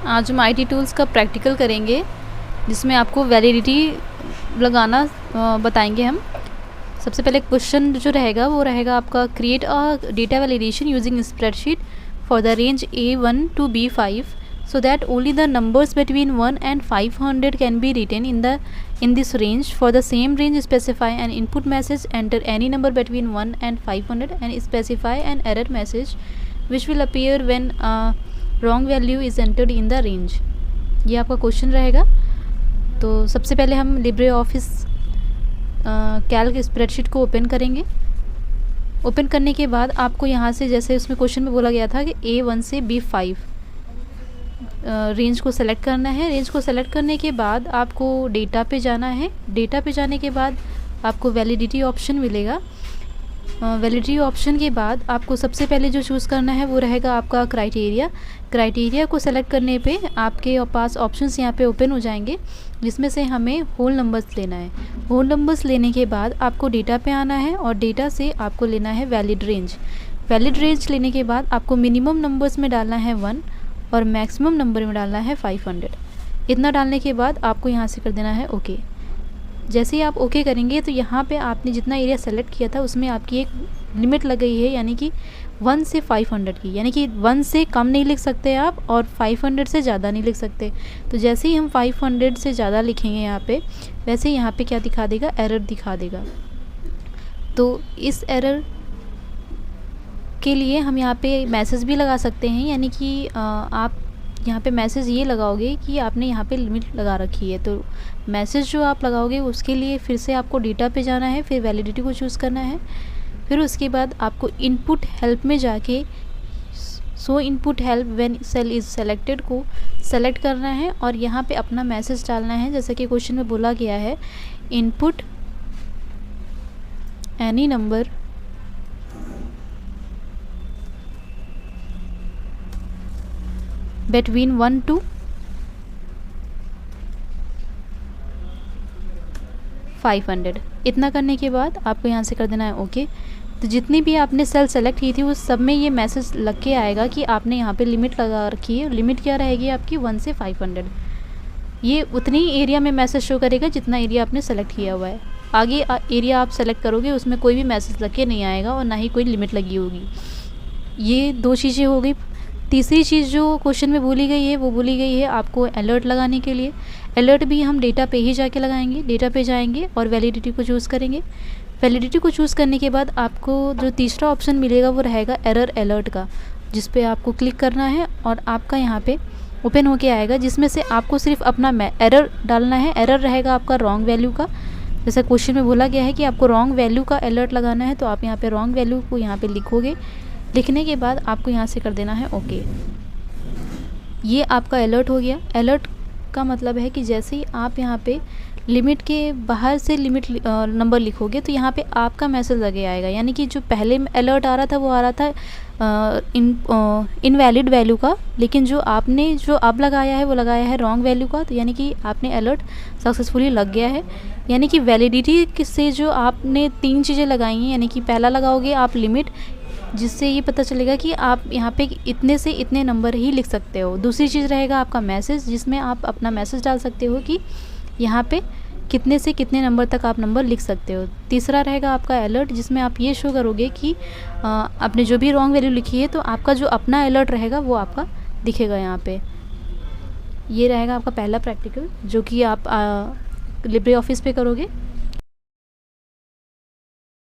आज हम IT tools का प्रैक्टिकल करेंगे जिसमें आपको वैलिडिटी लगाना बताएंगे हम। सबसे पहले क्वेश्चन जो रहेगा वो रहेगा आपका create a data validation using spreadsheet for the range A1 to B5 so that only the numbers between 1 and 500 can be written in this range. For the same range, specify an input message, enter any number between 1 and 500 and specify an error message which will appear when wrong value is entered in the range। ये आपका question रहेगा। तो सबसे पहले हम Libre office Calc spreadsheet को open करेंगे। Open करने के बाद आपको यहाँ से, जैसे उसमें क्वेश्चन में बोला गया था कि A1 से B5 रेंज को सेलेक्ट करना है। रेंज को सेलेक्ट करने के बाद आपको डेटा पे जाना है। डेटा पे जाने के बाद आपको वैलिडिटी ऑप्शन मिलेगा। वैलिडिटी ऑप्शन के बाद आपको सबसे पहले जो चूज़ करना है वो रहेगा आपका क्राइटेरिया। क्राइटेरिया को सेलेक्ट करने पे आपके पास ऑप्शंस यहाँ पे ओपन हो जाएंगे, जिसमें से हमें होल नंबर्स लेना है। होल नंबर्स लेने के बाद आपको डेटा पे आना है और डेटा से आपको लेना है वैलिड रेंज। वैलिड रेंज लेने के बाद आपको मिनिमम नंबर्स में डालना है 1 और मैक्सिमम नंबर में डालना है 500। इतना डालने के बाद आपको यहाँ से कर देना है ओके। जैसे ही आप ओके करेंगे तो यहाँ पे आपने जितना एरिया सेलेक्ट किया था उसमें आपकी एक लिमिट लग गई है, यानी कि 1 से 500 की, यानी कि 1 से कम नहीं लिख सकते आप और 500 से ज़्यादा नहीं लिख सकते। तो जैसे ही हम 500 से ज़्यादा लिखेंगे यहाँ पे, वैसे यहाँ पे क्या दिखा देगा, एरर दिखा देगा। तो इस एरर के लिए हम यहाँ पे मैसेज भी लगा सकते हैं, यानी कि आप यहाँ पे मैसेज ये लगाओगे कि आपने यहाँ पे लिमिट लगा रखी है। तो मैसेज जो आप लगाओगे उसके लिए फिर से आपको डेटा पे जाना है, फिर वैलिडिटी को चूज़ करना है, फिर उसके बाद आपको इनपुट हेल्प में जाके so input help when cell is selected को सेलेक्ट करना है और यहाँ पे अपना मैसेज डालना है। जैसा कि क्वेश्चन में बोला गया है, input any number between 1 to 500। इतना करने के बाद आपको यहाँ से कर देना है ओके। तो जितनी भी आपने सेल सेलेक्ट की थी उस सब में ये मैसेज लग के आएगा कि आपने यहाँ पे लिमिट लगा रखी है। लिमिट क्या रहेगी आपकी, 1 से 500। ये उतनी एरिया में मैसेज शो करेगा जितना एरिया आपने सेलेक्ट किया हुआ है। आगे एरिया आप सेलेक्ट करोगे उसमें कोई भी मैसेज लग के नहीं आएगा और ना ही कोई लिमिट लगी होगी। ये दो चीज़ें हो गई। तीसरी चीज़ जो क्वेश्चन में बोली गई है वो बोली गई है आपको अलर्ट लगाने के लिए। अलर्ट भी हम डेटा पे ही जाके लगाएंगे। डेटा पे जाएंगे और वैलिडिटी को चूज़ करेंगे। वैलिडिटी को चूज़ करने के बाद आपको जो तीसरा ऑप्शन मिलेगा वो रहेगा एरर अलर्ट का, जिस पे आपको क्लिक करना है और आपका यहाँ पे ओपन होके आएगा, जिसमें से आपको सिर्फ अपना एरर डालना है। एरर रहेगा आपका रॉन्ग वैल्यू का। जैसा क्वेश्चन में बोला गया है कि आपको रॉन्ग वैल्यू का अलर्ट लगाना है, तो आप यहाँ पे रॉन्ग वैल्यू को यहाँ पे लिखोगे। लिखने के बाद आपको यहाँ से कर देना है ओके। ये आपका अलर्ट हो गया। अलर्ट का मतलब है कि जैसे ही आप यहाँ पे लिमिट के बाहर से लिमिट नंबर लिखोगे तो यहाँ पे आपका मैसेज लगे आएगा, यानी कि जो पहले अलर्ट आ रहा था वो आ रहा था इनवैलिड वैल्यू का, लेकिन जो अब लगाया है वो लगाया है रॉन्ग वैल्यू का। तो यानी कि आपने अलर्ट सक्सेसफुली लग गया है। यानी कि वैलिडिटी से जो आपने 3 चीज़ें लगाई हैं, यानी कि पहला लगाओगे आप लिमिट, जिससे ये पता चलेगा कि आप यहाँ पे इतने से इतने नंबर ही लिख सकते हो। दूसरी चीज़ रहेगा आपका मैसेज, जिसमें आप अपना मैसेज डाल सकते हो कि यहाँ पे कितने से कितने नंबर तक आप नंबर लिख सकते हो। तीसरा रहेगा आपका अलर्ट, जिसमें आप ये शो करोगे कि आपने जो भी रॉन्ग वैल्यू लिखी है तो आपका जो अपना अलर्ट रहेगा वो आपका दिखेगा यहाँ पे। ये रहेगा आपका पहला प्रैक्टिकल जो कि आप लिब्रे ऑफिस पे करोगे।